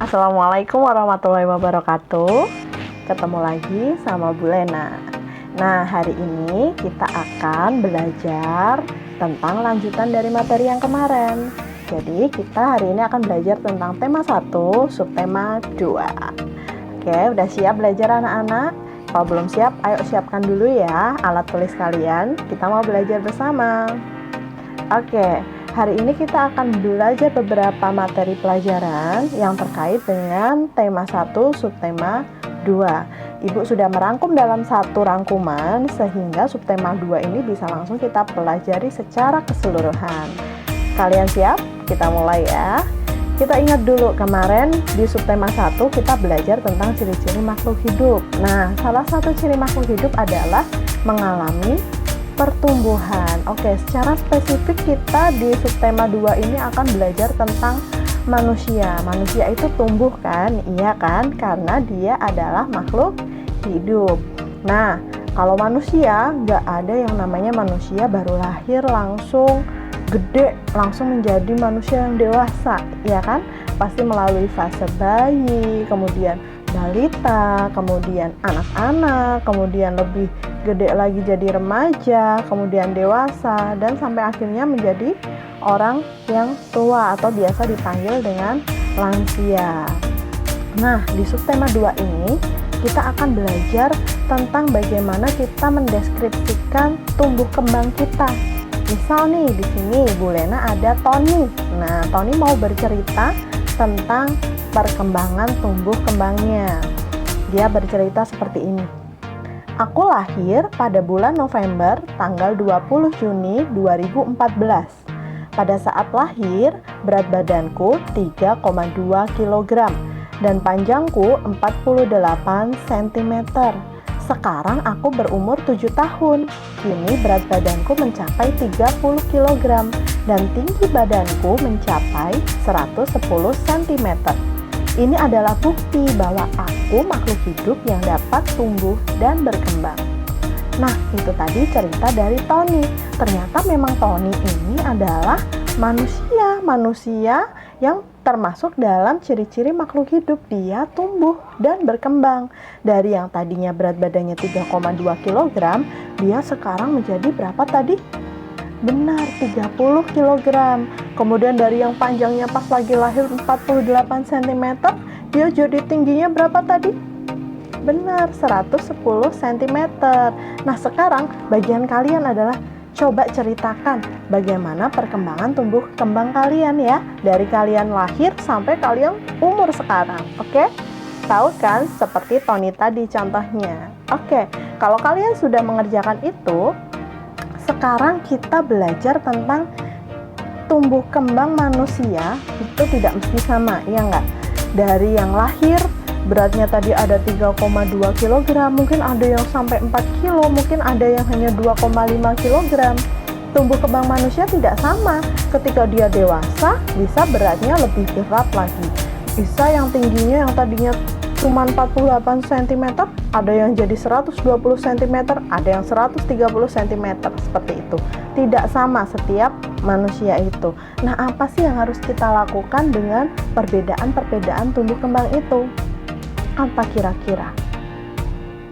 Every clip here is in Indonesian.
Assalamualaikum warahmatullahi wabarakatuh. Ketemu lagi sama Bu Lena. Nah, hari ini kita akan belajar tentang lanjutan dari materi yang kemarin. Jadi, kita hari ini akan belajar tentang tema 1, subtema 2. Oke, udah siap belajar anak-anak? Kalau belum siap, ayo siapkan dulu ya alat tulis kalian. Kita mau belajar bersama. Oke, hari ini kita akan belajar beberapa materi pelajaran yang terkait dengan tema 1, subtema 2. Ibu sudah merangkum dalam satu rangkuman sehingga subtema 2 ini bisa langsung kita pelajari secara keseluruhan. Kalian siap? Kita mulai ya. Kita ingat dulu kemarin di subtema 1 kita belajar tentang ciri-ciri makhluk hidup. Nah, salah satu ciri makhluk hidup adalah mengalami pertumbuhan. Oke, secara spesifik kita di subtema 2 ini akan belajar tentang manusia. Manusia itu tumbuh kan? Iya kan? Karena dia adalah makhluk hidup. Nah, kalau manusia, nggak ada yang namanya manusia baru lahir langsung gede, langsung menjadi manusia yang dewasa, ya kan? Pasti melalui fase bayi, kemudian balita, kemudian anak-anak, kemudian lebih gede lagi jadi remaja, kemudian dewasa, dan sampai akhirnya menjadi orang yang tua atau biasa dipanggil dengan lansia. Nah, di subtema 2 ini kita akan belajar tentang bagaimana kita mendeskripsikan tumbuh kembang kita. Misal nih, di sini Bu Lena ada Tony. Nah, Tony mau bercerita tentang perkembangan tumbuh kembangnya. Dia bercerita seperti ini. Aku lahir pada bulan November tanggal 20 Juni 2014. Pada saat lahir, berat badanku 3,2 kg dan panjangku 48 cm. Sekarang aku berumur 7 tahun. Kini berat badanku mencapai 30 kg dan tinggi badanku mencapai 110 cm. Ini adalah bukti bahwa aku makhluk hidup yang dapat tumbuh dan berkembang. Nah, itu tadi cerita dari Tony. Ternyata memang Tony ini adalah manusia yang termasuk dalam ciri-ciri makhluk hidup. Dia tumbuh dan berkembang. Dari yang tadinya berat badannya 3,2 kg, dia sekarang menjadi berapa tadi? Benar, 30 kg. Kemudian dari yang panjangnya pas lagi lahir 48 cm, dia jadi tingginya berapa tadi? Benar, 110 cm. Nah, sekarang bagian kalian adalah coba ceritakan bagaimana perkembangan tumbuh kembang kalian ya, dari kalian lahir sampai kalian umur sekarang. Oke? Tahu kan seperti Tony tadi contohnya. Oke, kalau kalian sudah mengerjakan itu, sekarang kita belajar tentang tumbuh kembang manusia itu tidak mesti sama, ya enggak? Dari yang lahir beratnya tadi ada 3,2 kg, mungkin ada yang sampai 4 kg, mungkin ada yang hanya 2,5 kg. Tumbuh kembang manusia tidak sama. Ketika dia dewasa, bisa beratnya lebih berat lagi. Bisa yang tingginya yang tadinya cuma 48 cm, ada yang jadi 120 cm, ada yang 130 cm, seperti itu. Tidak sama setiap manusia itu. Nah, apa sih yang harus kita lakukan dengan perbedaan-perbedaan tumbuh kembang itu? Apa kira-kira?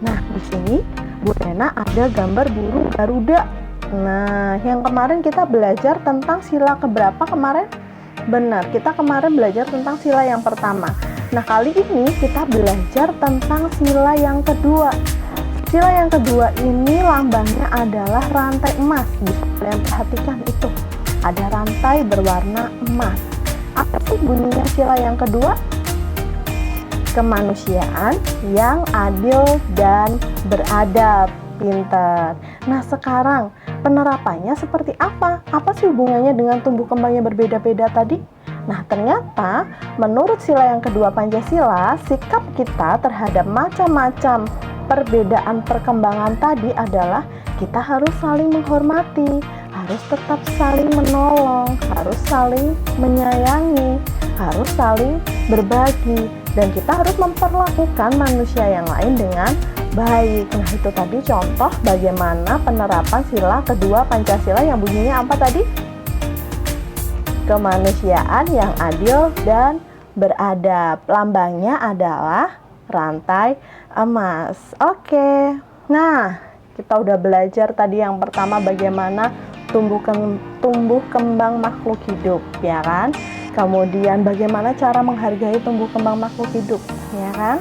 Nah, di sini Bu Lena ada gambar burung Garuda. Nah, yang kemarin kita belajar tentang sila keberapa kemarin? Benar, kita kemarin belajar tentang sila yang pertama. Nah, kali ini kita belajar tentang sila yang kedua. Sila yang kedua ini lambangnya adalah rantai emas. Bisa kalian perhatikan itu. Ada rantai berwarna emas. Apa sih bunyinya sila yang kedua? Kemanusiaan yang adil dan beradab. Pintar. Nah, sekarang penerapannya seperti apa? Apa sih hubungannya dengan tumbuh kembangnya berbeda-beda tadi? Nah, ternyata menurut sila yang kedua Pancasila, sikap kita terhadap macam-macam perbedaan perkembangan tadi adalah kita harus saling menghormati, harus tetap saling menolong, harus saling menyayangi, harus saling berbagi, dan kita harus memperlakukan manusia yang lain dengan baik. Nah, itu tadi contoh bagaimana penerapan sila kedua Pancasila yang bunyinya apa tadi? Kemanusiaan yang adil dan beradab. Lambangnya adalah rantai emas. Oke. Nah, kita udah belajar tadi yang pertama bagaimana tumbuh kembang makhluk hidup, ya kan? Kemudian bagaimana cara menghargai tumbuh kembang makhluk hidup, ya kan?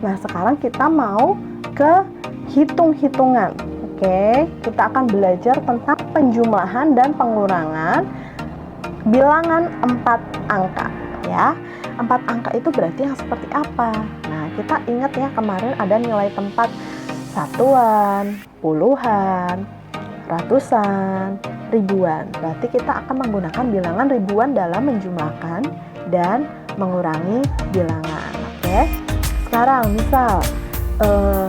Nah, sekarang kita mau ke hitung-hitungan. Oke, kita akan belajar tentang penjumlahan dan pengurangan bilangan 4 angka, ya. 4 angka itu berarti yang seperti apa? Nah, kita ingat ya, kemarin ada nilai tempat satuan, puluhan, ratusan, ribuan. Berarti kita akan menggunakan bilangan ribuan dalam menjumlahkan dan mengurangi bilangan. Oke. Sekarang misal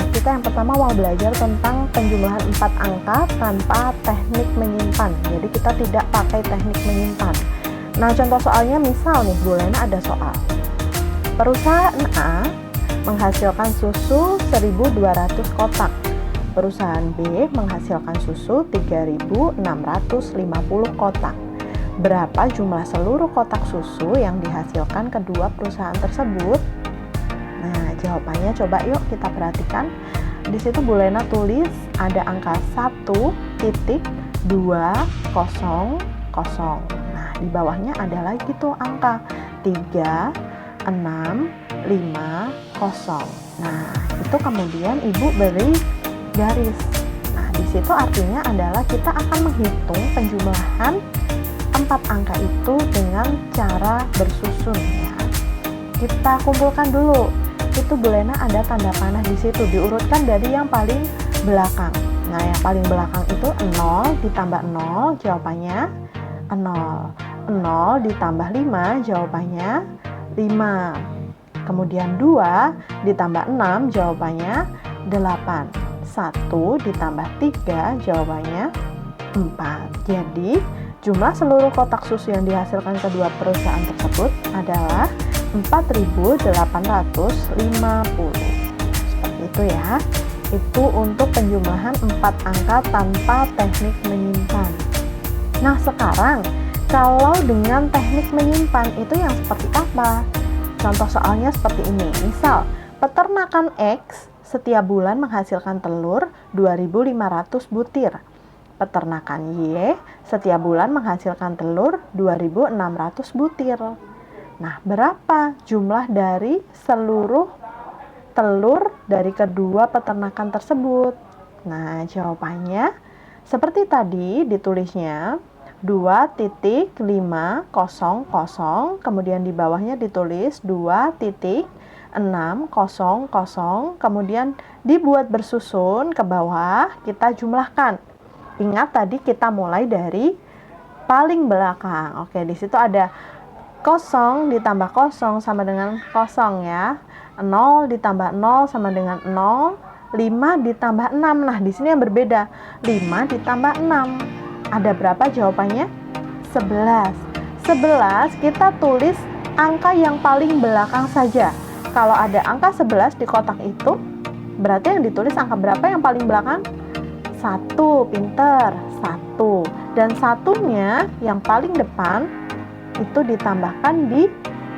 kita yang pertama mau belajar tentang penjumlahan 4 angka tanpa teknik menyimpan. Jadi kita tidak pakai teknik menyimpan. Nah, contoh soalnya misal nih, Bu Lena ada soal. Perusahaan A menghasilkan susu 1.200 kotak. Perusahaan B menghasilkan susu 3.650 kotak. Berapa jumlah seluruh kotak susu yang dihasilkan kedua perusahaan tersebut? Nah, jawabannya coba yuk kita perhatikan. Di situ Bu Lena tulis ada angka 1.200. Nah, di bawahnya ada lagi tuh angka 3650. Nah, itu kemudian Ibu beri garis. Nah, di situ artinya adalah kita akan menghitung penjumlahan 4 angka itu dengan cara bersusun, ya. Kita kumpulkan dulu. Itu Bu Lena ada tanda panah di situ, diurutkan dari yang paling belakang. Nah, yang paling belakang itu 0 ditambah 0, jawabannya 0. 0 ditambah 5, jawabannya 5. Kemudian 2 ditambah 6, jawabannya 8. 1 ditambah 3, jawabannya 4. Jadi, jumlah seluruh kotak susu yang dihasilkan kedua perusahaan tersebut adalah 4.850. Seperti itu ya. Itu untuk penjumlahan 4 angka tanpa teknik menyimpan. Nah, sekarang kalau dengan teknik menyimpan itu yang seperti apa? Contoh soalnya seperti ini. Misal, peternakan X setiap bulan menghasilkan telur 2.500 butir. Peternakan Y setiap bulan menghasilkan telur 2.600 butir. Nah, berapa jumlah dari seluruh telur dari kedua peternakan tersebut? Nah, jawabannya seperti tadi ditulisnya 2.500, kemudian di bawahnya ditulis 2.600, kemudian dibuat bersusun ke bawah, kita jumlahkan. Ingat tadi kita mulai dari paling belakang. Oke, di situ ada 0 ditambah 0 sama dengan 0 ya. 0 ditambah 0 sama dengan 0. 5 ditambah 6. Nah, di sini yang berbeda. 5 ditambah 6. Ada berapa jawabannya? 11. 11 kita tulis angka yang paling belakang saja. Kalau ada angka 11 di kotak itu, berarti yang ditulis angka berapa yang paling belakang? 1, pinter. 1. Dan satunya yang paling depan itu ditambahkan di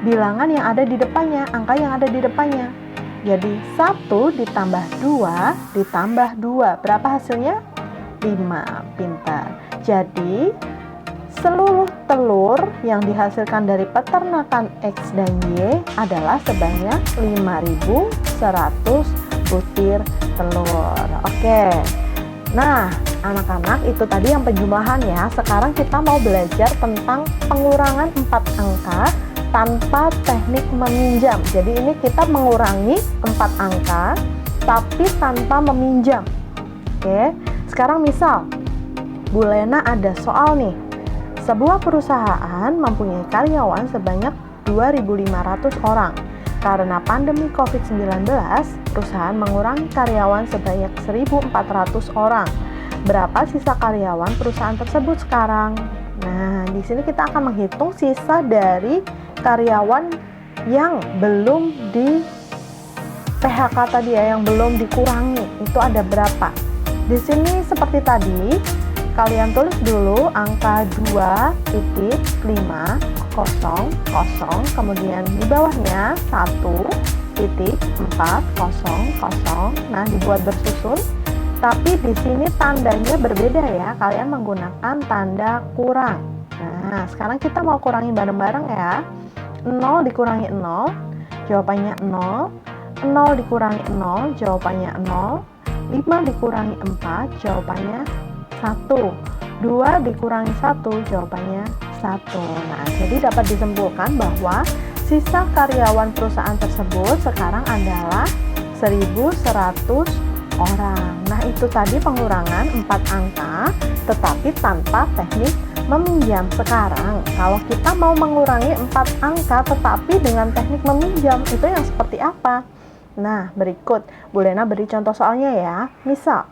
bilangan yang ada di depannya, angka yang ada di depannya. Jadi 1 ditambah 2 ditambah 2. Berapa hasilnya? 5. Pintar. Jadi seluruh telur yang dihasilkan dari peternakan X dan Y adalah sebanyak 5.100 butir telur. Oke. Nah, anak-anak, itu tadi yang penjumlahan ya. Sekarang kita mau belajar tentang pengurangan 4 angka tanpa teknik meminjam. Jadi ini kita mengurangi 4 angka tapi tanpa meminjam. Oke. Sekarang misal Bu Lena ada soal nih. Sebuah perusahaan mempunyai karyawan sebanyak 2.500 orang. Karena pandemi COVID-19, perusahaan mengurangi karyawan sebanyak 1.400 orang. Berapa sisa karyawan perusahaan tersebut sekarang? Nah, di sini kita akan menghitung sisa dari karyawan yang belum di PHK tadi ya, yang belum dikurangi. Itu ada berapa? Di sini seperti tadi, kalian tulis dulu angka 2.500 kosong, kosong, kemudian di bawahnya 1,4 kosong, kosong. Nah, dibuat bersusun. Tapi di sini tandanya berbeda ya. Kalian menggunakan tanda kurang. Nah, sekarang kita mau kurangin bareng-bareng ya. 0 dikurangi 0, jawabannya 0. 0 dikurangi 0, jawabannya 0. 5 dikurangi 4, jawabannya 1. 2 dikurangi 1, jawabannya 1. Nah, jadi dapat disimpulkan bahwa sisa karyawan perusahaan tersebut sekarang adalah 1.100 orang. Nah, itu tadi pengurangan 4 angka tetapi tanpa teknik meminjam. Sekarang kalau kita mau mengurangi 4 angka tetapi dengan teknik meminjam, itu yang seperti apa? Nah, berikut Bu Lena beri contoh soalnya ya. Misal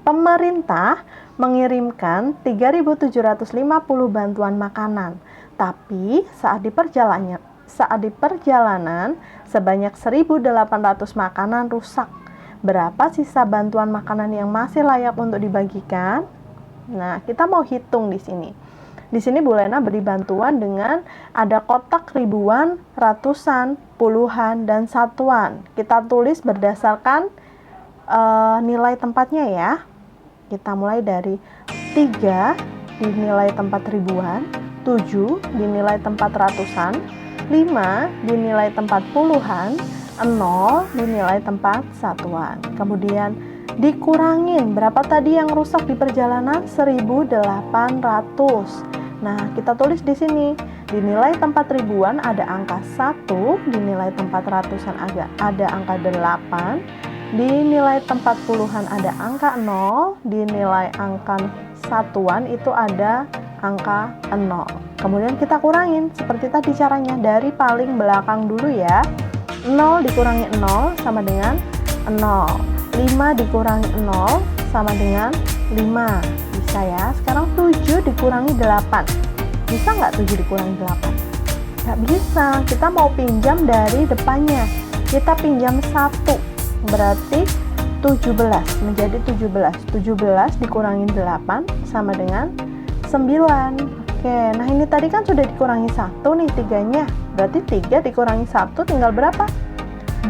pemerintah mengirimkan 3.750 bantuan makanan, tapi saat di perjalanan sebanyak 1.800 makanan rusak. Berapa sisa bantuan makanan yang masih layak untuk dibagikan? Nah, kita mau hitung di sini. Di sini Bu Lena beri bantuan dengan ada kotak ribuan, ratusan, puluhan, dan satuan. Kita tulis berdasarkan nilai tempatnya ya. Kita mulai dari 3 dinilai tempat ribuan, 7 dinilai tempat ratusan, 5 dinilai tempat puluhan, 0 dinilai tempat satuan. Kemudian dikurangin berapa tadi yang rusak di perjalanan? 1.800. Nah, kita tulis di sini. Dinilai tempat ribuan ada angka 1, dinilai tempat ratusan ada angka 8, dinilai tempat puluhan ada angka 0, dinilai angka satuan itu ada angka 0. Kemudian kita kurangin seperti tadi caranya, dari paling belakang dulu ya. 0 dikurangi 0 sama dengan 0. 5 dikurangi 0 sama dengan 5. Bisa ya. Sekarang 7 dikurangi 8. Bisa nggak 7 dikurangi 8? Nggak bisa. Kita mau pinjam dari depannya. Kita pinjam 1. Berarti 17 menjadi 17. 17 dikurangi 8 sama dengan 9. Oke, nah ini tadi kan sudah dikurangi 1 nih 3-nya. Berarti 3 dikurangi 1 tinggal berapa?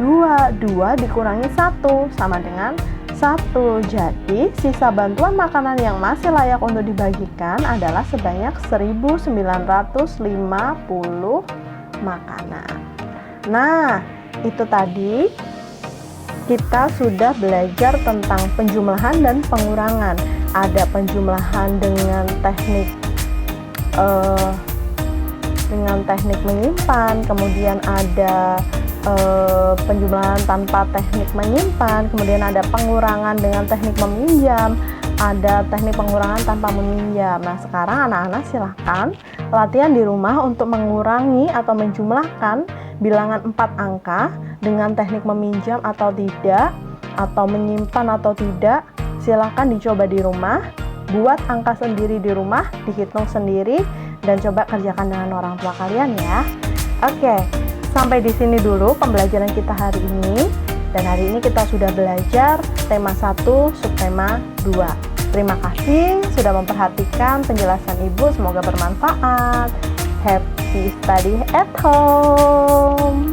2. 2 dikurangi 1 sama dengan 1. Jadi sisa bantuan makanan yang masih layak untuk dibagikan adalah sebanyak 1.950 makanan. Nah, itu tadi kita sudah belajar tentang penjumlahan dan pengurangan. Ada penjumlahan dengan teknik menyimpan, kemudian ada penjumlahan tanpa teknik menyimpan, kemudian ada pengurangan dengan teknik meminjam, ada teknik pengurangan tanpa meminjam. Nah, sekarang anak-anak silahkan latihan di rumah untuk mengurangi atau menjumlahkan bilangan 4 angka dengan teknik meminjam atau tidak, atau menyimpan atau tidak. Silahkan dicoba di rumah, buat angka sendiri di rumah, dihitung sendiri, dan coba kerjakan dengan orang tua kalian ya. Oke, sampai di sini dulu pembelajaran kita hari ini. Dan hari ini kita sudah belajar tema 1, subtema 2. Terima kasih sudah memperhatikan penjelasan Ibu, semoga bermanfaat. Happy study at home.